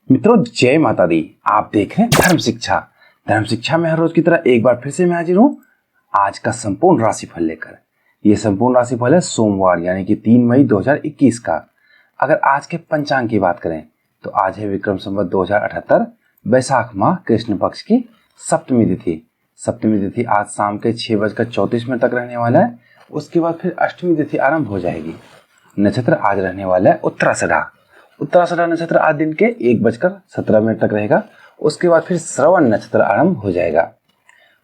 मित्रों, जय माता दी। आप देख रहे हैं धर्म शिक्षा में हर रोज की तरह एक बार फिर से मैं हाजिर हूँ आज का संपूर्ण राशिफल लेकर। यह संपूर्ण राशिफल है सोमवार यानी कि 3 मई 2021 का। अगर आज के पंचांग की बात करें तो आज है विक्रम संवत 2078 बैसाख माह कृष्ण पक्ष की सप्तमी तिथि। सप्तमी तिथि आज शाम के 6:34 तक रहने वाला है। उसके बाद फिर अष्टमी तिथि आरंभ हो जाएगी। नक्षत्र आज रहने वाला है उत्तराषाढ़ा। उत्तराषाढ़ा नक्षत्र आज दिन के 1:17 तक रहेगा। उसके बाद फिर श्रवण नक्षत्र आरंभ हो जाएगा।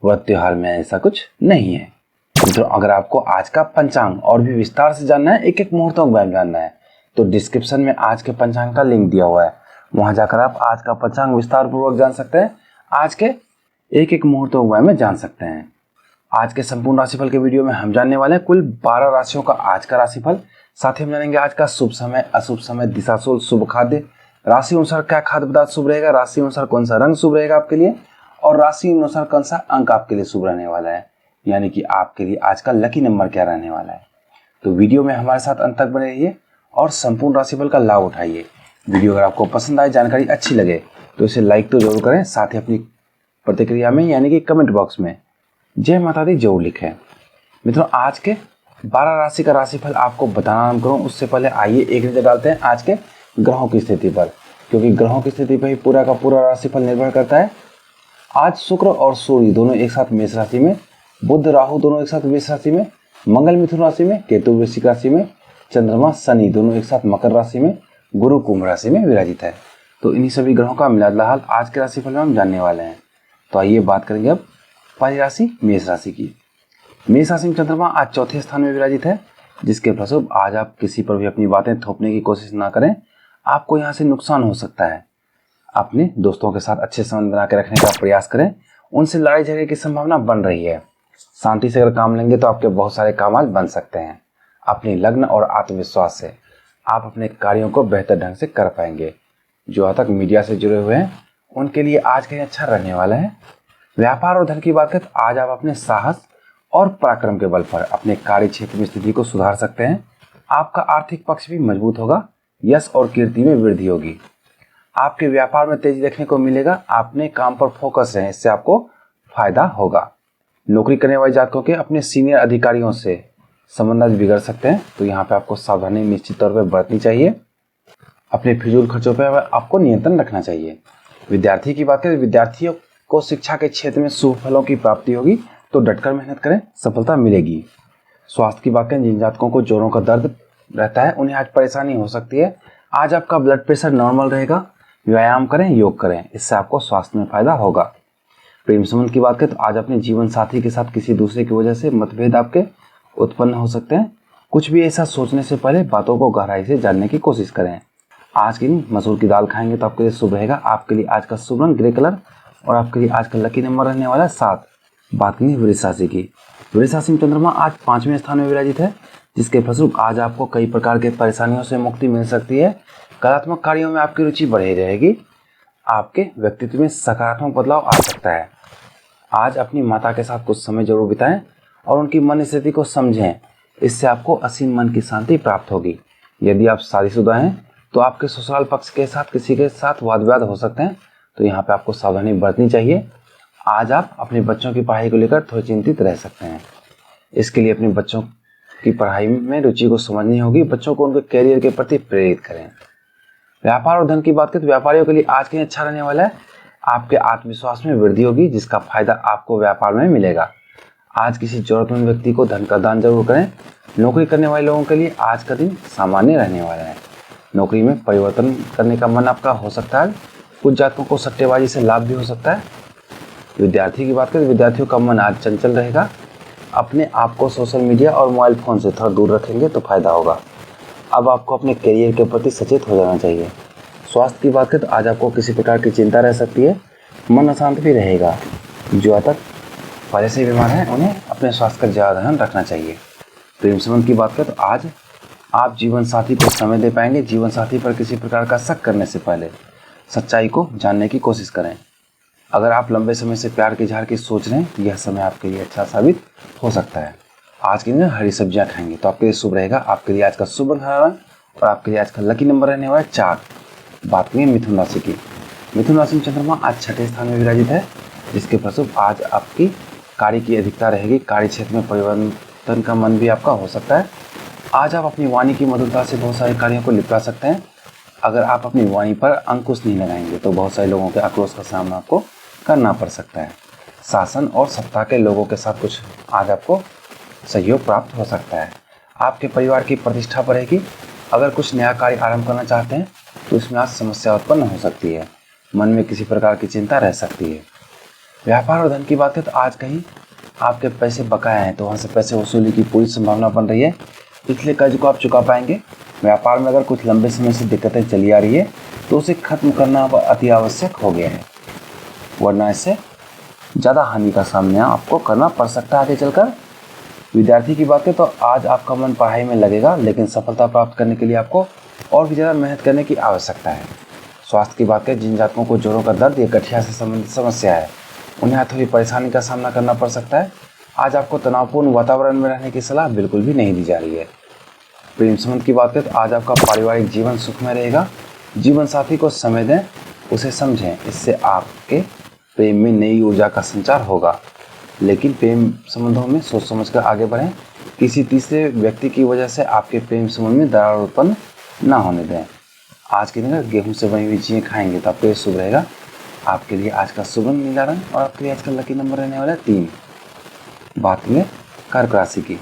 व्रत त्योहार में ऐसा कुछ नहीं है। मित्रों, अगर आपको आज का पंचांग और भी विस्तार से जानना है, एक एक मुहूर्तों के बारे में जानना है, तो डिस्क्रिप्शन में आज के पंचांग का लिंक दिया हुआ है। वहां जाकर आप आज का पंचांग विस्तार पूर्वक जान सकते हैं। आज के एक एक मुहूर्तों के बारे में जान सकते हैं। आज के संपूर्ण राशिफल के वीडियो में हम जानने वाले हैं कुल 12 राशियों का आज का राशिफल। साथ ही हम जानेंगे आज का शुभ समय, अशुभ समय, दिशाशूल, शुभ खाद्य, राशि अनुसार क्या खाद्य पदार्थ शुभ रहेगा, राशि अनुसार कौन सा रंग शुभ रहेगा आपके लिए, और राशि अनुसार कौन सा अंक आपके लिए शुभ रहने वाला है, यानी कि आपके लिए आज का लकी नंबर क्या रहने वाला है। तो वीडियो में हमारे साथ अंत तक बने रहिए और संपूर्ण राशिफल का लाभ उठाइए। वीडियो अगर आपको पसंद आए, जानकारी अच्छी लगे तो इसे लाइक तो जरूर करें। साथ ही अपनी प्रतिक्रिया में यानी कि कमेंट बॉक्स में जय माता दी जरूर लिखें। मित्रों, आज के 12 राशि का राशिफल आपको बताना आरंभ करूं उससे पहले आइए एक नजर डालते हैं आज के ग्रहों की स्थिति पर, क्योंकि ग्रहों की स्थिति पर ही पूरा का पूरा राशिफल निर्भर करता है। आज शुक्र और सूर्य दोनों एक साथ मेष राशि में, बुध राहु दोनों एक साथ मेष राशि में, मंगल मिथुन राशि में, केतु वृश्चिक राशि में, चंद्रमा शनि दोनों एक साथ मकर राशि में, गुरु कुंभ राशि में विराजित है। तो इन्हीं सभी ग्रहों का मिलाजुला हाल आज के राशिफल में हम जानने वाले हैं। तो आइए बात करेंगे अब पहली राशि मेष राशि की। मेष राशि में चंद्रमा आज चौथे स्थान में विराजित है, जिसके फलस्वरूप आज आप किसी पर भी अपनी बातें थोपने की कोशिश ना करें। आपको यहाँ से नुकसान हो सकता है। अपने दोस्तों के साथ अच्छे संबंध बना के रखने का प्रयास करें। उनसे लड़ाई झगड़े की संभावना बन रही है। शांति से अगर काम लेंगे तो आपके बहुत सारे काम आज बन सकते हैं। अपनी लगन और आत्मविश्वास से आप अपने कार्यों को बेहतर ढंग से कर पाएंगे। जो आज तक मीडिया से जुड़े हुए हैं उनके लिए आज कहीं अच्छा रहने वाला है। व्यापार और धन की बात करें तो आज आप अपने साहस और पराक्रम के बल पर अपने कार्य क्षेत्र में स्थिति को सुधार सकते हैं। आपका आर्थिक पक्ष भी मजबूत होगा। यश और कीर्ति में वृद्धि होगी। आपके व्यापार में तेजी देखने को मिलेगा। अपने काम पर फोकस रहें, इससे आपको फायदा होगा। नौकरी करने वाले जातकों के अपने सीनियर अधिकारियों से संबंध आज बिगड़ सकते हैं, तो यहाँ पे आपको सावधानी निश्चित तौर पर बरतनी चाहिए। अपने फिजूल खर्चों पर आपको नियंत्रण रखना चाहिए। विद्यार्थी की बात करें, विद्यार्थियों को शिक्षा के क्षेत्र में शुभ फलों की प्राप्ति होगी, तो डटकर मेहनत करें, सफलता मिलेगी। स्वास्थ्य की बात करें, जिन जातकों को जोड़ों का दर्द रहता है उन्हें आज परेशानी हो सकती है। आज आपका ब्लड प्रेशर नॉर्मल रहेगा। व्यायाम करें, योग करें, इससे आपको स्वास्थ्य में फायदा होगा। प्रेम संबंध की बात करें तो आज अपने जीवन साथी के साथ किसी दूसरे की वजह से मतभेद आपके उत्पन्न हो सकते हैं। कुछ भी ऐसा सोचने से पहले बातों को गहराई से जानने की कोशिश करें। आज के दिन मसूर की दाल खाएंगे तो आपके लिए शुभ रहेगा। आपके लिए आज का शुभ रंग ग्रे कलर और आपके लिए आज का लकी नंबर रहने वाला है 7। बात करेंगे वृष राशि की। वृष राशि में चंद्रमा आज 5वें स्थान में विराजित है, जिसके फलस्वरूप आज आपको कई प्रकार के परेशानियों से मुक्ति मिल सकती है। कलात्मक कार्यों में आपकी रुचि बढ़ी रहेगी। आपके व्यक्तित्व में सकारात्मक बदलाव आ सकता है। आज अपनी माता के साथ कुछ समय जरूर बिताएं और उनकी मन स्थिति को समझें। इससे आपको असीम मन की शांति प्राप्त होगी। यदि आप शादीशुदा हैं तो आपके ससुराल पक्ष के साथ किसी के साथ वाद विवाद हो सकते हैं, तो यहाँ पे आपको सावधानी बरतनी चाहिए। आज आप अपने बच्चों की पढ़ाई को लेकर थोड़े चिंतित रह सकते हैं। इसके लिए अपने बच्चों की पढ़ाई में रुचि को समझनी होगी। बच्चों को उनके करियर के प्रति प्रेरित करें। व्यापार और धन की बात करें तो व्यापारियों के लिए आज कहीं अच्छा रहने वाला है। आपके आत्मविश्वास में वृद्धि होगी, जिसका फायदा आपको व्यापार में मिलेगा। आज किसी जरूरतमंद व्यक्ति को धन का दान जरूर करें। नौकरी करने वाले लोगों के लिए आज का दिन सामान्य रहने वाला है। नौकरी में परिवर्तन करने का मन आपका हो सकता है। कुछ जातकों को सट्टेबाजी से लाभ भी हो सकता है। विद्यार्थी की बात करें, विद्यार्थियों का मन आज चंचल रहेगा। अपने आप को सोशल मीडिया और मोबाइल फोन से थोड़ा दूर रखेंगे तो फायदा होगा। अब आपको अपने करियर के प्रति सचेत हो जाना चाहिए। स्वास्थ्य की बात करें तो आज आपको किसी प्रकार की चिंता रह सकती है। मन अशांत भी रहेगा। जो आज तक पहले से बीमार हैं उन्हें अपने स्वास्थ्य का ज़्यादा ध्यान रखना चाहिए। प्रेम संबंध की बात करें तो आज आप जीवन साथी को समय दे पाएंगे। जीवन साथी पर किसी प्रकार का शक करने से पहले सच्चाई को जानने की कोशिश करें। अगर आप लंबे समय से प्यार के इजहार की सोच रहे हैं तो यह समय आपके लिए अच्छा साबित हो सकता है। आज के दिन हरी सब्जियां खाएंगे तो आपके लिए शुभ रहेगा। आपके लिए आज का शुभ रंग हरा रंग और आपके लिए आज का लकी नंबर रहने वाला है 4। बात करेंगे मिथुन राशि की। मिथुन राशि में चंद्रमा आज छठे स्थान में विराजित है, जिसके फलस्वरूप आज आपकी कार्य की अधिकता रहेगी। कार्य क्षेत्र में परिवर्तन का मन भी आपका हो सकता है। आज आप अपनी वाणी की मधुरता से बहुत सारे कार्यों को निपटा सकते हैं। अगर आप अपनी वाणी पर अंकुश नहीं लगाएंगे तो बहुत सारे लोगों के आक्रोश का सामना आपको करना पड़ सकता है। शासन और सत्ता के लोगों के साथ कुछ आज आपको सहयोग प्राप्त हो सकता है। आपके परिवार की प्रतिष्ठा बढ़ेगी। अगर कुछ नया कार्य आरंभ करना चाहते हैं तो इसमें आज समस्या उत्पन्न हो सकती है। मन में किसी प्रकार की चिंता रह सकती है। व्यापार और धन की बात है तो आज कहीं आपके पैसे बकाया हैं तो वहाँ से पैसे वसूली की पूरी संभावना बन रही है। पिछले कर्ज को आप चुका पाएंगे। व्यापार में अगर कुछ लंबे समय से दिक्कतें चली आ रही है तो उसे खत्म करना अब अति आवश्यक हो गया है, वरना इससे ज़्यादा हानि का सामना आपको करना पड़ सकता है आगे चलकर। विद्यार्थी की बात है तो आज आपका मन पढ़ाई में लगेगा, लेकिन सफलता प्राप्त करने के लिए आपको और भी ज़्यादा मेहनत करने की आवश्यकता है। स्वास्थ्य की बात करें, जिन जातकों को जोड़ों का दर्द या गठिया से संबंधित समस्या है उन्हें थोड़ी परेशानी का सामना करना पड़ सकता है। आज आपको तनावपूर्ण वातावरण में रहने की सलाह बिल्कुल भी नहीं दी जा रही है। प्रेम संबंध की बात करें तो आज आपका पारिवारिक जीवन सुखमय रहेगा। जीवन साथी को समय दें, उसे समझें, इससे आपके प्रेम में नई ऊर्जा का संचार होगा। लेकिन प्रेम संबंधों में सोच समझ कर आगे बढ़ें। किसी तीसरे व्यक्ति की वजह से आपके प्रेम संबंध में दरार उत्पन्न ना होने दें। आज के दिन अगर गेहूँ से बनी हुई चीज़ें खाएंगे तो आपके लिए शुभ रहेगा। आपके लिए आज का शुभ रंग नीला रंग और आपके लिए आज का लकी नंबर रहने वाला है 3। बात करें कर्क राशि की।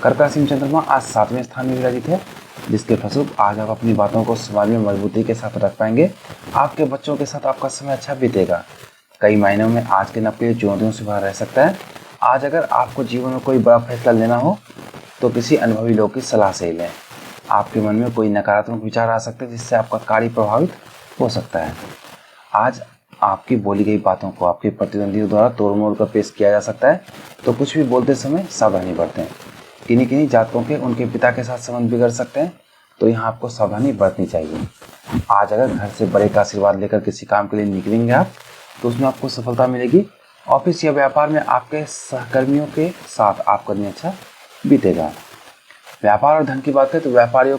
कर्क राशि में चंद्रमा आज 7वें स्थान में विराजित है, जिसके फलस्वरूप आज आप अपनी बातों को समाज में मजबूती के साथ रख पाएंगे। आपके बच्चों के साथ आपका समय अच्छा बीतेगा। कई महीनों में आज के दिन आपके लिए चुनौतियों से भरा रह सकता है। आज अगर आपको जीवन में कोई बड़ा फैसला लेना हो तो किसी अनुभवी लोग की सलाह से ही लें। आपके मन में कोई नकारात्मक विचार आ सकते हैं जिससे आपका कार्य प्रभावित हो सकता है। आज आपकी बोली गई बातों को आपके प्रतिद्वंदियों द्वारा तोड़ मोड़ कर पेश किया जा सकता है, तो कुछ भी बोलते समय सावधानी बरतें। किन्हीं जातकों के उनके पिता के साथ संबंध बिगड़ सकते हैं, तो यहाँ आपको सावधानी बरतनी चाहिए। आज अगर घर से बड़े का आशीर्वाद लेकर किसी काम के लिए निकलेंगे आप तो उसमें आपको सफलता मिलेगी। ऑफिस या व्यापार में आपके सहकर्मियों के साथ आपका दिन अच्छा बीतेगा। व्यापार और धन की बात करें तो व्यापारियों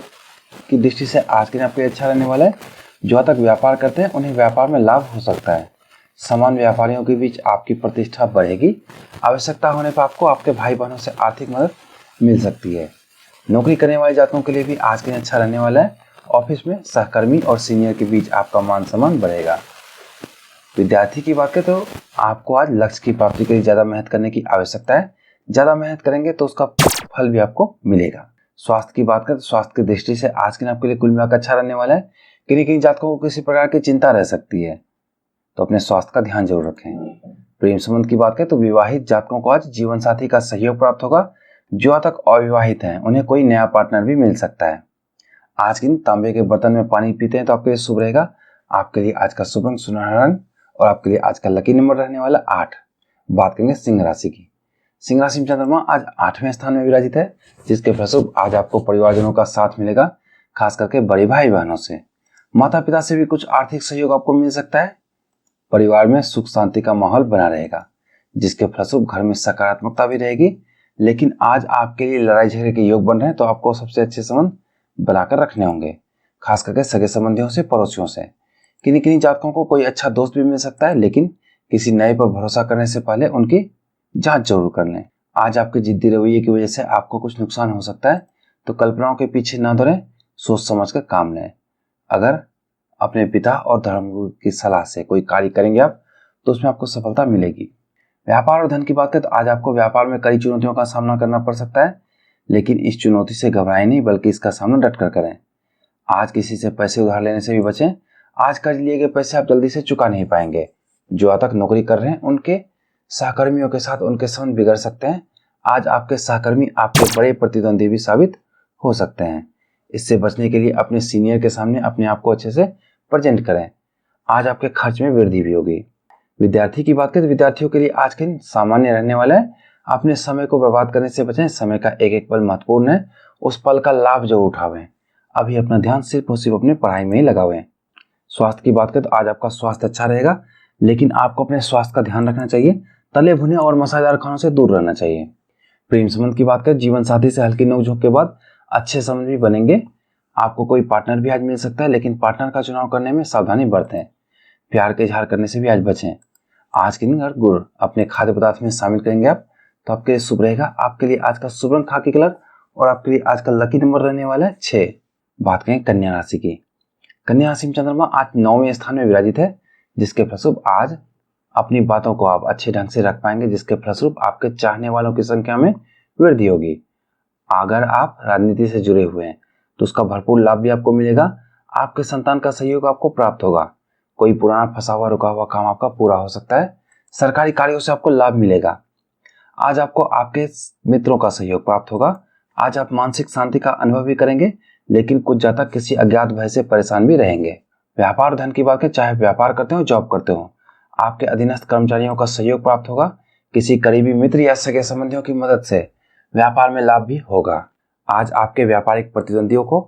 की दृष्टि से आज के दिन आपके अच्छा रहने वाला है। जो तक व्यापार करते हैं उन्हें व्यापार में लाभ हो सकता है। समान व्यापारियों के बीच आपकी प्रतिष्ठा बढ़ेगी। आवश्यकता होने पर आपको आपके भाई बहनों से आर्थिक मदद मिल सकती है। नौकरी करने वाले जातकों के लिए भी आज के दिन अच्छा रहने वाला है। ऑफिस में सहकर्मी और सीनियर के बीच आपका मान सम्मान बढ़ेगा। विद्यार्थी की बात करें तो आपको आज लक्ष्य की प्राप्ति के लिए ज़्यादा मेहनत करने की आवश्यकता है। ज़्यादा मेहनत करेंगे तो उसका फल भी आपको मिलेगा। स्वास्थ्य की बात करें तो स्वास्थ्य की दृष्टि से आज के दिन आपके लिए कुल मिलाकर अच्छा रहने वाला है। किन्हीं जातकों को किसी प्रकार की चिंता रह सकती है, तो अपने स्वास्थ्य का ध्यान जरूर रखें। प्रेम संबंध की बात करें तो विवाहित जातकों को आज जीवन साथी का सहयोग प्राप्त होगा। जो तक अविवाहित हैं उन्हें कोई नया पार्टनर भी मिल सकता है। आज के दिन तांबे के बर्तन में पानी पीते हैं तो आपके लिए शुभ रहेगा। आपके लिए आज का शुभ रंग सुनहरा रंग और आपके लिए आज का लकी नंबर रहने वाला 8। बात करेंगे सिंह राशि की। सिंह राशि में चंद्रमा आज 8वें स्थान में विराजित है, जिसके फलस्वरूप आज आपको परिवारजनों का साथ मिलेगा, खास करके बड़े भाई बहनों से। माता पिता से भी कुछ आर्थिक सहयोग आपको मिल सकता है। परिवार में सुख शांति का माहौल बना रहेगा, जिसके फलस्वरूप घर में सकारात्मकता भी रहेगी। लेकिन आज आपके लिए लड़ाई झगड़े के योग बन रहे हैं, तो आपको सबसे अच्छे संबंध बनाकर रखने होंगे, खास करके सगे संबंधियों से, पड़ोसियों से। किन्हीं जातकों को कोई अच्छा दोस्त भी मिल सकता है, लेकिन किसी नए पर भरोसा करने से पहले उनकी जांच जरूर कर लें। आज आपके जिद्दी रवैये की वजह से आपको कुछ नुकसान हो सकता है, तो कल्पनाओं के पीछे ना दौड़ें, सोच समझ कर काम लें। अगर अपने पिता और धर्मगुरु की सलाह से कोई कार्य करेंगे आप तो उसमें आपको सफलता मिलेगी। व्यापार और धन की बात करें तो आज आपको व्यापार में कई चुनौतियों का सामना करना पड़ सकता है, लेकिन इस चुनौती से घबराएं नहीं, बल्कि इसका सामना डटकर करें। आज किसी से पैसे उधार लेने से भी बचें। आज कर्ज लिए गए पैसे आप जल्दी से चुका नहीं पाएंगे। जो आज तक नौकरी कर रहे हैं उनके सहकर्मियों के साथ उनके संबंध बिगड़ सकते हैं। आज आपके सहकर्मी आपके बड़े प्रतिद्वंदी भी साबित हो सकते हैं। इससे बचने के लिए अपने सीनियर के सामने अपने आप को अच्छे से प्रेजेंट करें। आज आपके खर्च में वृद्धि भी होगी। विद्यार्थी की बात करें तो विद्यार्थियों के लिए आज के दिन सामान्य रहने वाला है। अपने समय को बर्बाद करने से बचें। समय का एक एक पल महत्वपूर्ण है, उस पल का लाभ जरूर उठावें। अभी अपना ध्यान सिर्फ और सिर्फ अपने पढ़ाई में ही लगावें। स्वास्थ्य की बात करें तो आज आपका स्वास्थ्य अच्छा रहेगा, लेकिन आपको अपने स्वास्थ्य का ध्यान रखना चाहिए। तले भुने और मसालेदार खानों से दूर रहना चाहिए। प्रेम संबंध की बात करें, जीवन साथी से हल्की नोकझोंक के बाद अच्छे संबंध भी बनेंगे। आपको कोई पार्टनर भी आज मिल सकता है, लेकिन पार्टनर का चुनाव करने में सावधानी बरतें। प्यार के इजहार करने से भी आज बचें। आज के दिन अगर गुड़ अपने खाद्य पदार्थ में शामिल करेंगे आप तो आपके लिए शुभ रहेगा। आपके लिए आज का शुभ रंग खाकी कलर और आपके लिए आज का लकी नंबर रहने वाला है 6। बात करें कन्या राशि की। कन्या राशि में चंद्रमा आज 9वें स्थान में विराजित है, जिसके फलस्वरूप आज अपनी बातों को आप अच्छे ढंग से रख पाएंगे, जिसके फलस्वरूप आपके चाहने वालों की संख्या में वृद्धि होगी। अगर आप राजनीति से जुड़े हुए हैं तो उसका भरपूर लाभ भी आपको मिलेगा। आपके संतान का सहयोग आपको प्राप्त होगा। कोई पुराना फंसा हुआ रुका हुआ काम आपका पूरा हो सकता है। सरकारी कार्यों से आपको लाभ मिलेगा। आज आपको आपके मित्रों का सहयोग प्राप्त होगा। आज आप मानसिक शांति का अनुभव भी करेंगे, लेकिन कुछ जातक किसी अज्ञात भय से परेशान भी रहेंगे। व्यापार धन की बात करें, चाहे व्यापार करते हो जॉब करते हो, आपके अधीनस्थ कर्मचारियों का सहयोग प्राप्त होगा। किसी करीबी मित्र या सगे संबंधियों की मदद से व्यापार में लाभ भी होगा। आज आपके व्यापारिक प्रतिद्वंदियों को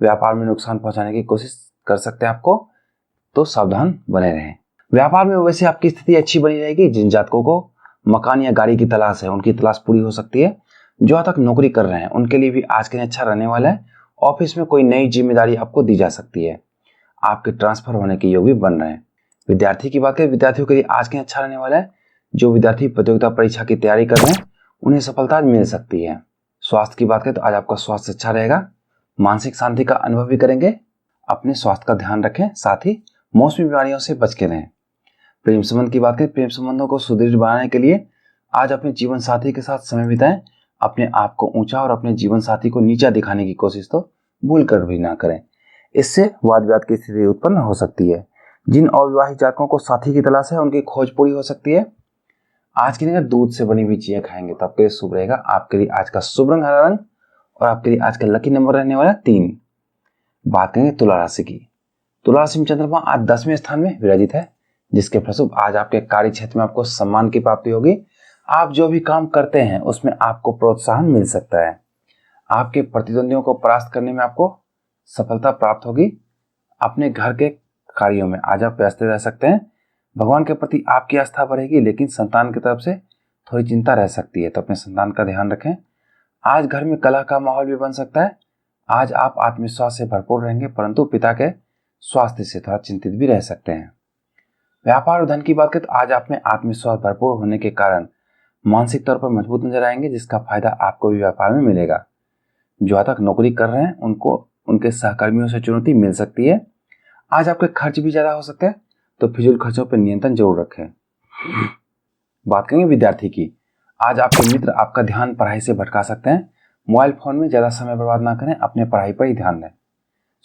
व्यापार में नुकसान पहुंचाने की कोशिश कर सकते हैं आपको, तो सावधान बने रहें। व्यापार में वैसे आपकी स्थिति अच्छी बनी रहेगी। जिन जातकों को मकान या गाड़ी की तलाश है उनकी तलाश पूरी हो सकती है। जो तक नौकरी कर रहे हैं उनके लिए भी आज के दिन अच्छा रहने वाला है। ऑफिस में कोई नई जिम्मेदारी आपको दी जा सकती है। आपके ट्रांसफर होने के योग भी बन रहे हैं। विद्यार्थी की बात करें, विद्यार्थियों के लिए आज के दिन अच्छा रहने वाला है। जो विद्यार्थी प्रतियोगिता परीक्षा की तैयारी कर रहे हैं उन्हें सफलता मिल सकती है। स्वास्थ्य की बात करें तो आज आपका स्वास्थ्य अच्छा रहेगा। मानसिक शांति का अनुभव भी करेंगे। अपने स्वास्थ्य का ध्यान रखें, साथ ही मौसमी बीमारियों से बच के रहें। प्रेम संबंध की बात करें, प्रेम संबंधों को सुदृढ़ बनाने के लिए आज अपने जीवन साथी के साथ समय बिताएं। अपने आप को ऊंचा और अपने जीवन साथी को नीचा दिखाने की कोशिश तो भूल कर भी ना करें। इससे वाद विवाद की स्थिति उत्पन्न हो सकती है। जिन अविवाहित जातकों को साथी की तलाश है उनकी खोज पूरी हो सकती है। आज के दिन अगर दूध से बनी हुई चीजें खाएंगे तो आपके लिए शुभ रहेगा। आपके लिए आज का शुभ रंग हरा रंग और आपके लिए आज का लकी नंबर रहने वाला 3। बात करेंगे तुला राशि की। तुला राशि में चंद्रमा आज 10वें स्थान में विराजित है, जिसके फलस्वरूप आज आपके कार्य क्षेत्र में आपको सम्मान की प्राप्ति होगी। आप जो भी काम करते हैं उसमें आपको प्रोत्साहन मिल सकता है। आपके प्रतिद्वंदियों को परास्त करने में आपको सफलता प्राप्त होगी। अपने घर के कार्यों में आज आप व्यस्त रह सकते हैं। भगवान के प्रति आपकी आस्था बढ़ेगी, लेकिन संतान की तरफ से थोड़ी चिंता रह सकती है, तो अपने संतान का ध्यान रखें। आज घर में कलह का माहौल भी बन सकता है। आज आप आत्मविश्वास से भरपूर रहेंगे, परंतु पिता के स्वास्थ्य से थोड़ा चिंतित भी रह सकते हैं। व्यापार और धन की बात करें तो आज आप में आत्मविश्वास भरपूर होने के कारण मानसिक तौर पर मजबूत नजर आएंगे, जिसका फायदा आपको भी व्यापार में मिलेगा। जो आज तक नौकरी कर रहे हैं उनको उनके सहकर्मियों से चुनौती मिल सकती है। आज आपके खर्च भी ज्यादा हो सकते हैं, तो फिजूल खर्चों पर नियंत्रण जरूर रखें। बात करेंगे विद्यार्थी की। आज आपके मित्र आपका ध्यान पढ़ाई से भटका सकते हैं। मोबाइल फोन में ज्यादा समय बर्बाद ना करें, अपने पढ़ाई पर ही ध्यान दें।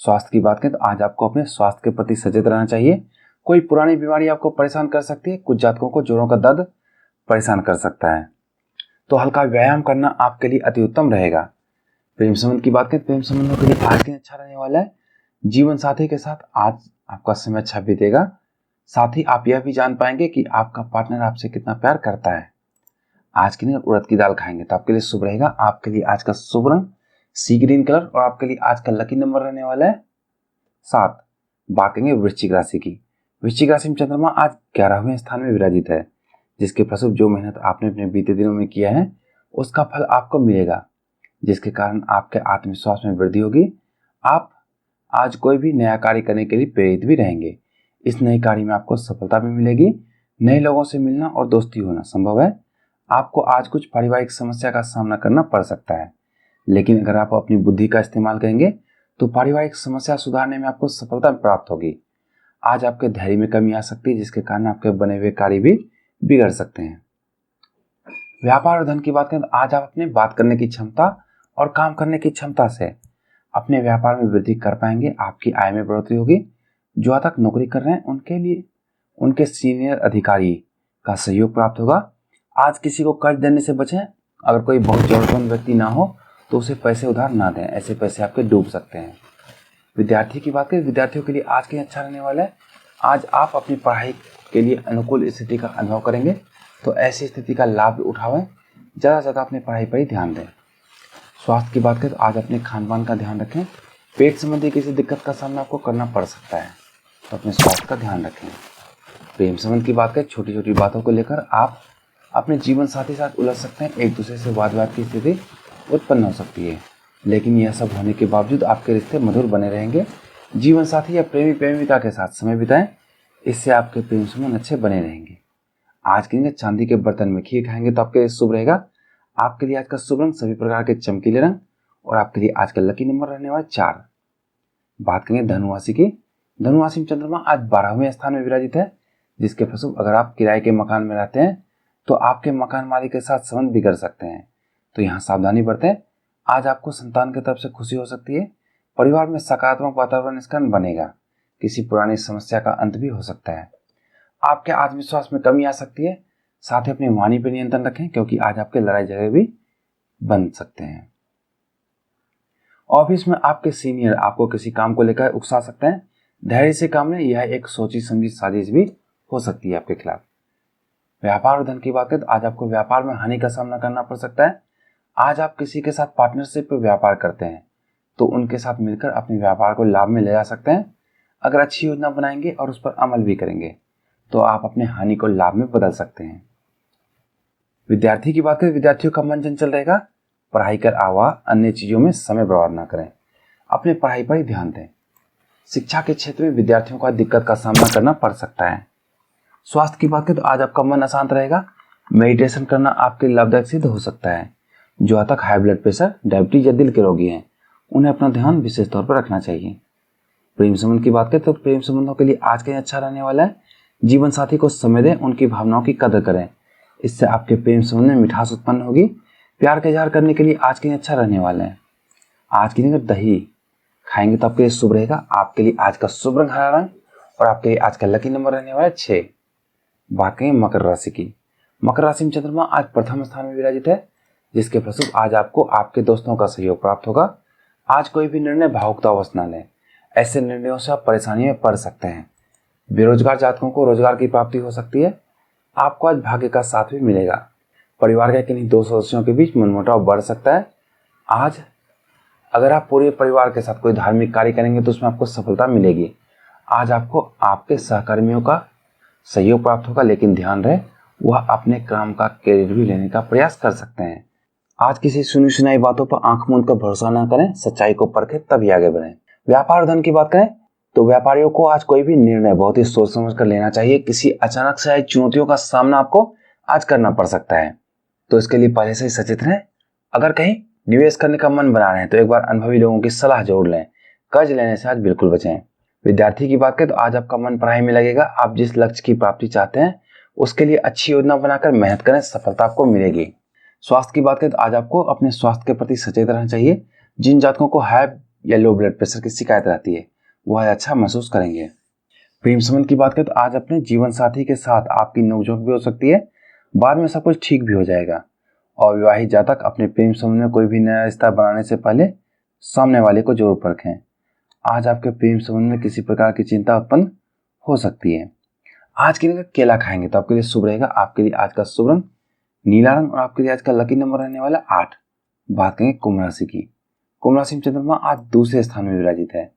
स्वास्थ्य की बात करें तो आज आपको अपने स्वास्थ्य के प्रति सचेत रहना चाहिए। कोई पुरानी बीमारी आपको परेशान कर सकती है। कुछ जातकों को जोड़ों का दर्द परेशान कर सकता है, तो हल्का व्यायाम करना आपके लिए अति उत्तम रहेगा। प्रेम संबंध की बात करें, प्रेम संबंधों के लिए आज दिन अच्छा रहने वाला है। जीवन साथी के साथ आज आपका समय अच्छा बीतेगा। साथ ही आप यह भी जान पाएंगे कि आपका पार्टनर आपसे कितना प्यार करता है। आज के दिन उड़द की दाल खाएंगे तो आपके लिए शुभ रहेगा। आपके लिए आज का शुभ रंग सी ग्रीन कलर और आपके लिए आज का लकी नंबर रहने वाला है 7। बात करेंगे वृश्चिक राशि की। वृश्चिक राशि में चंद्रमा आज 11वें स्थान में विराजित है, जिसके फलस्वरूप जो मेहनत आपने अपने बीते दिनों में किया है उसका फल आपको मिलेगा, जिसके कारण आपके आत्मविश्वास में वृद्धि होगी। आप आज कोई भी नया कार्य करने के लिए प्रेरित भी रहेंगे। इस नए कार्य में आपको सफलता भी मिलेगी। नए लोगों से मिलना और दोस्ती होना संभव है। आपको आज कुछ पारिवारिक समस्या का सामना करना पड़ सकता है, लेकिन अगर आप अपनी बुद्धि का इस्तेमाल करेंगे तो पारिवारिक समस्या सुधारने में आपको सफलता प्राप्त होगी। आज आपके धैर्य में कमी आ सकती है, जिसके कारण आपके बने हुए कार्य भी बिगड़ सकते हैं। व्यापार और धन की बात करें तो आज आप अपने बात करने की क्षमता और काम करने की क्षमता से अपने व्यापार में वृद्धि कर पाएंगे। आपकी आय में बढ़ोतरी होगी। जो आज तक नौकरी कर रहे हैं उनके लिए उनके सीनियर अधिकारी का सहयोग प्राप्त होगा। आज किसी को कर्ज देने से बचें। अगर कोई बहुत जरूरतमंद व्यक्ति ना हो तो उसे पैसे उधार ना दें, ऐसे पैसे आपके डूब सकते हैं। विद्यार्थी की बात करें, विद्यार्थियों के लिए आज के अच्छा रहने वाला है। आज आप अपनी पढ़ाई के लिए अनुकूल स्थिति का अनुभव करेंगे, तो ऐसी स्थिति का लाभ उठावें। ज़्यादा से ज़्यादा अपनी पढ़ाई पर ही ध्यान दें। स्वास्थ्य की बात करें तो आज अपने खान पान का ध्यान रखें। पेट संबंधी किसी दिक्कत का सामना आपको करना पड़ सकता है, तो अपने स्वास्थ्य का ध्यान रखें। प्रेम संबंध की बात करें, छोटी छोटी बातों को लेकर आप अपने जीवन साथी के साथ उलझ सकते हैं। एक दूसरे से वाद विवाद की स्थिति उत्पन्न हो सकती है, लेकिन यह सब होने के बावजूद आपके रिश्ते मधुर बने रहेंगे। जीवन साथी या प्रेमी प्रेमिका के साथ समय बिताएं। इससे आपके प्रेम संबंध अच्छे बने रहेंगे। आज के दिन चांदी के बर्तन में खीर खाएंगे तो आपके लिए शुभ रहेगा। आपके लिए आज का शुभ रंग सभी प्रकार के चमकीले रंग और आपके लिए आज का लकी नंबर रहने वाला 4। बात करेंगे धनु राशि की। धनु राशि में चंद्रमा आज 12वें स्थान में विराजित है, जिसके फलस्वरूप अगर आप किराए के मकान में रहते हैं तो आपके मकान मालिक के साथ संबंध बिगड़ सकते हैं, तो यहाँ सावधानी बरतें। आज आपको संतान की तरफ से खुशी हो सकती है। परिवार में सकारात्मक वातावरण इसका बनेगा। किसी पुरानी समस्या का अंत भी हो सकता है। आपके आत्मविश्वास में कमी आ सकती है। साथ ही अपनी वाणी पर नियंत्रण रखें, क्योंकि आज आपके लड़ाई झगड़े भी बन सकते हैं। ऑफिस में आपके सीनियर आपको किसी काम को लेकर उकसा सकते हैं। धैर्य से काम लें, यह एक सोची समझी साजिश भी हो सकती है आपके खिलाफ। व्यापार और धन की बात करें तो आज आपको व्यापार में हानि का सामना करना पड़ सकता है। आज आप किसी के साथ पार्टनरशिप पर व्यापार करते हैं तो उनके साथ मिलकर अपने व्यापार को लाभ में ले जा सकते हैं। अगर अच्छी योजना बनाएंगे और उस पर अमल भी करेंगे तो आप अपने हानि को लाभ में बदल सकते हैं। विद्यार्थी की बात करें, विद्यार्थियों का मन चंचल रहेगा। पढ़ाई कर अलावा अन्य चीजों में समय बर्बाद ना करें, अपने पढ़ाई पर ही ध्यान दें। शिक्षा के क्षेत्र में विद्यार्थियों का दिक्कत का सामना करना पड़ सकता है। स्वास्थ्य की बात करें तो आज आपका मन अशांत रहेगा। मेडिटेशन करना आपके लिए लाभदायक सिद्ध हो सकता है। जो आज तक हाई ब्लड प्रेशर, डायबिटीज या दिल के रोगी हैं, उन्हें अपना ध्यान विशेष तौर पर रखना चाहिए। प्रेम संबंध की बात करें तो प्रेम संबंधों के लिए आज का अच्छा रहने वाला है। जीवन साथी को समय दें, उनकी भावनाओं की कदर करें। इससे आपके प्रेम संबंध में मिठास उत्पन्न होगी। प्यार का इजहार करने के लिए आज के दिन अच्छा रहने वाला है। आज के दिन अगर दही खाएंगे तो आपके लिए शुभ रहेगा। आपके लिए आज का शुभ रंग हरा रंग और आपके लिए आज का लकी नंबर रहने वाला है 6। बात करेंगे मकर राशि की। मकर राशि में चंद्रमा आज प्रथम स्थान में विराजित है, जिसके फलस्वरूप आज आपको आपके दोस्तों का सहयोग प्राप्त होगा। आज कोई भी निर्णय भावुकतावश न लें, ऐसे निर्णयों से आप परेशानी में पड़ सकते हैं। बेरोजगार जातकों को रोजगार की प्राप्ति हो सकती है। आपको आज भाग्य का साथ भी मिलेगा। परिवार के किन्हीं दो सदस्यों के बीच मनमुटाव बढ़ सकता है। आज अगर आप पूरे परिवार के साथ कोई धार्मिक कार्य करेंगे तो उसमें आपको सफलता मिलेगी। आज आपको आपके सहकर्मियों का सहयोग प्राप्त होगा, लेकिन ध्यान रहे वह अपने काम का क्रेडिट भी लेने का प्रयास कर सकते हैं। आज किसी सुनी सुनाई बातों पर आंख मूंद कर भरोसा न करें, सच्चाई को परखें तभी आगे बढ़ें। व्यापार और धन की बात करें तो व्यापारियों को आज कोई भी निर्णय बहुत ही सोच समझ कर लेना चाहिए। किसी अचानक से आई चुनौतियों का सामना आपको आज करना पड़ सकता है, तो इसके लिए पहले से ही सचेत रहें। अगर कहीं निवेश करने का मन बना रहे हैं तो एक बार अनुभवी लोगों की सलाह जरूर लें। कर्ज लेने से आज बिल्कुल बचें। विद्यार्थी की बात करें तो आज आपका मन पढ़ाई में लगेगा। आप जिस लक्ष्य की प्राप्ति चाहते हैं उसके लिए अच्छी योजना बनाकर मेहनत करें, सफलता आपको मिलेगी। स्वास्थ्य की बात करें तो आज आपको अपने स्वास्थ्य के प्रति सचेत रहना चाहिए। जिन जातकों को हाई या लो ब्लड प्रेशर की शिकायत रहती है वह अच्छा महसूस करेंगे। प्रेम संबंध की बात करें तो आज अपने जीवन साथी के साथ आपकी नोकझोंक भी हो सकती है। बाद में सब कुछ ठीक भी हो जाएगा। और विवाहित जातक अपने प्रेम संबंध में कोई भी नया रिश्ता बनाने से पहले सामने वाले को जरूर परखें। आज आपके प्रेम संबंध में किसी प्रकार की चिंता उत्पन्न हो सकती है। आज के दिन केला खाएंगे तो आपके लिए शुभ रहेगा। आपके लिए आज का शुभ रंग नीला रंग और आपके लिए आज का लकी नंबर रहने वाला 8। बात करेंगे कुंभ राशि की। कुंभ राशि में चंद्रमा आज दूसरे स्थान में विराजित है,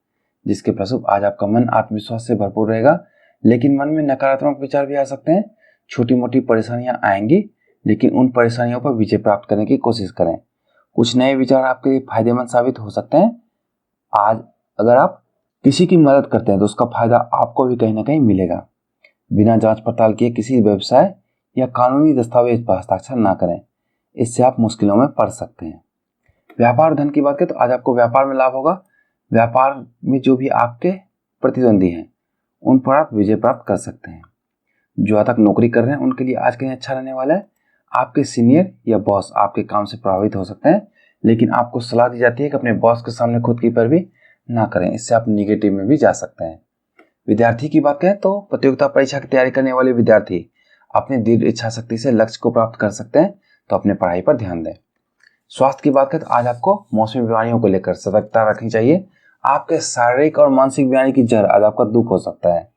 जिसके फलस्वरूप आज आपका मन आत्मविश्वास से भरपूर रहेगा, लेकिन मन में नकारात्मक विचार भी आ सकते हैं। छोटी मोटी परेशानियां आएंगी, लेकिन उन परेशानियों पर विजय प्राप्त करने की कोशिश करें। कुछ नए विचार आपके लिए फायदेमंद साबित हो सकते हैं। आज अगर आप किसी की मदद करते हैं तो उसका फायदा आपको भी कहीं ना कहीं मिलेगा। बिना जांच पड़ताल किए किसी व्यवसाय या कानूनी दस्तावेज पर हस्ताक्षर ना करें, इससे आप मुश्किलों में पड़ सकते हैं। व्यापार धन की बात करें तो आज आपको व्यापार में लाभ होगा। व्यापार में जो भी आपके प्रतिद्वंदी हैं उन पर आप विजय प्राप्त कर सकते हैं। जो आज तक नौकरी कर रहे हैं उनके लिए आज के दिन अच्छा रहने वाला है। आपके सीनियर या बॉस आपके काम से प्रभावित हो सकते हैं, लेकिन आपको सलाह दी जाती है कि अपने बॉस के सामने खुद की पैरवी ना करें, इससे आप निगेटिव में भी जा सकते हैं। विद्यार्थी की बात करें तो प्रतियोगिता परीक्षा की तैयारी करने वाले विद्यार्थी अपनी दृढ़ इच्छा शक्ति से लक्ष्य को प्राप्त कर सकते हैं, तो अपने पढ़ाई पर ध्यान दें। स्वास्थ्य की बात करें तो आज आपको मौसमी बीमारियों को लेकर सतर्कता रखनी चाहिए। आपके शारीरिक और मानसिक बीमारी की जड़ आज आपका दुख हो सकता है।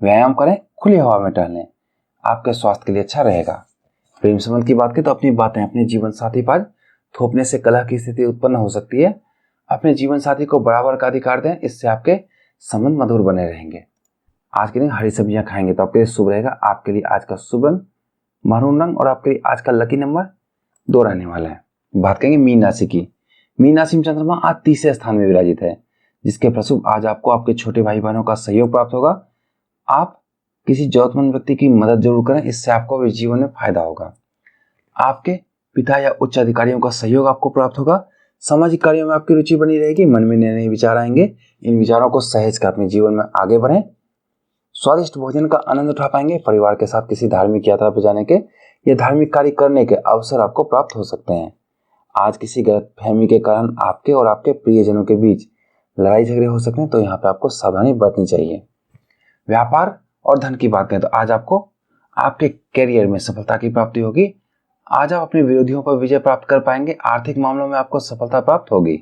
व्यायाम करें, खुली हवा में टहलें, आपके स्वास्थ्य के लिए अच्छा रहेगा। प्रेम संबंध की बात करें तो अपनी बातें अपने जीवन साथी पर थोपने से कलह की स्थिति उत्पन्न हो सकती है। अपने जीवन साथी को बराबर का अधिकार दें, इससे आपके संबंध मधुर बने रहेंगे। आज के दिन हरी सब्जियां खाएंगे तो आपके लिए शुभ रहेगा। आपके लिए आज का शुभ रंग मरून रंग और आपके लिए आज का लकी नंबर 2 रहने वाला है। बात करेंगे मीन राशि की। मीन राशि में चंद्रमा आज तीसरे स्थान में विराजित है, जिसके फलस्वरूप आज आपको आपके छोटे भाई बहनों का सहयोग प्राप्त होगा। आप किसी जरूरतमंद व्यक्ति की मदद जरूर करें, इससे आपको भी जीवन में फायदा होगा। आपके पिता या उच्च अधिकारियों का सहयोग आपको प्राप्त होगा। सामाजिक कार्यों में आपकी रुचि बनी रहेगी, मन में नए नए विचार आएंगे। इन विचारों को सहेज कर अपने जीवन में आगे बढ़ें। स्वादिष्ट भोजन का आनंद उठा पाएंगे। परिवार के साथ किसी धार्मिक यात्रा पर जाने के या धार्मिक कार्य करने के अवसर आपको प्राप्त हो सकते हैं। आज किसी गलतफहमी के कारण आपके और आपके प्रियजनों के बीच लड़ाई झगड़े हो सकते हैं, तो यहाँ पे आपको सावधानी बरतनी चाहिए। व्यापार और धन की बात करें तो आज आपको आपके करियर में सफलता की प्राप्ति होगी। आज आप अपने विरोधियों पर विजय प्राप्त कर पाएंगे। आर्थिक मामलों में आपको सफलता प्राप्त होगी।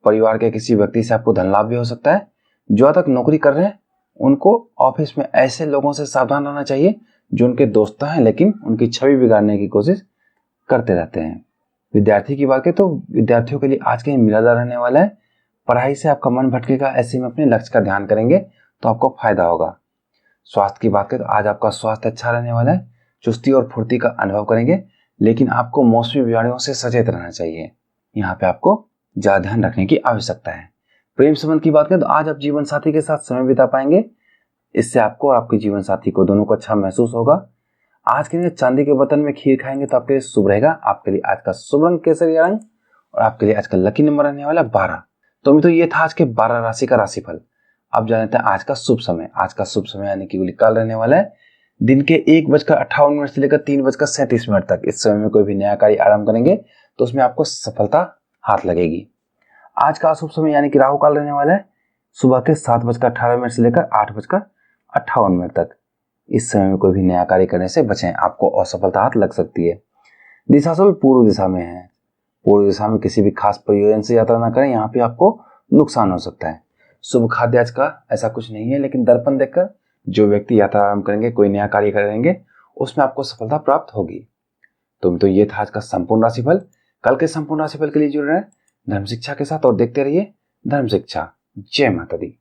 परिवार के किसी व्यक्ति से आपको धन लाभ भी हो सकता है। जो तक नौकरी कर रहे हैं उनको ऑफिस में ऐसे लोगों से सावधान रहना चाहिए जो उनके दोस्त हैं लेकिन उनकी छवि बिगाड़ने की कोशिश करते रहते हैं। विद्यार्थी की बात करें तो विद्यार्थियों के लिए आज कहीं मिलादा रहने वाला है। पढ़ाई से आपका मन भटकेगा, ऐसे में अपने लक्ष्य का ध्यान करेंगे तो आपको फायदा होगा। स्वास्थ्य की बात करें तो आज आपका स्वास्थ्य अच्छा रहने वाला है। चुस्ती और फुर्ती का अनुभव करेंगे, लेकिन आपको मौसमी बीमारियों से सचेत रहना चाहिए। यहाँ पे आपको ज्यादा ध्यान रखने की आवश्यकता है। प्रेम संबंध की बात करें तो आज आप जीवन साथी के साथ समय बिता पाएंगे। इससे आपको और आपके जीवन साथी को दोनों को अच्छा महसूस होगा। आज के लिए चांदी के बर्तन में खीर खाएंगे तो आपके लिए शुभ रहेगा। आपके लिए आज का शुभ रंग केसरिया रंग और आपके लिए आज का लकी नंबर रहने वाला 12। तो ये था आज के 12 राशि का राशिफल। अब जान लेते हैं आज का शुभ समय। आज का शुभ समय यानी कि कल रहने वाला है दिन के 1:58 से लेकर 3:37 तक। इस समय में कोई भी नया कार्य आरंभ करेंगे तो उसमें आपको सफलता हाथ लगेगी। आज का अशुभ समय यानी कि राहु काल रहने वाला है सुबह के 7:18 से लेकर 8:58 तक। इस समय में कोई भी नया कार्य करने से बचें, आपको असफलता हाथ लग सकती है। दिशा सब पूर्व दिशा में है। पूर्व दिशा में किसी भी खास प्रयोजन से यात्रा ना करें, यहाँ पे आपको नुकसान हो सकता है। शुभ खाद्य आज का ऐसा कुछ नहीं है, लेकिन दर्पण देखकर जो व्यक्ति यात्रा आरंभ करेंगे, कोई नया कार्य करेंगे, उसमें आपको सफलता प्राप्त होगी। तो ये था आज का संपूर्ण राशिफल। कल के संपूर्ण राशिफल के लिए जुड़ रहे हैं धर्म शिक्षा के साथ और देखते रहिए धर्म शिक्षा। जय माता दी।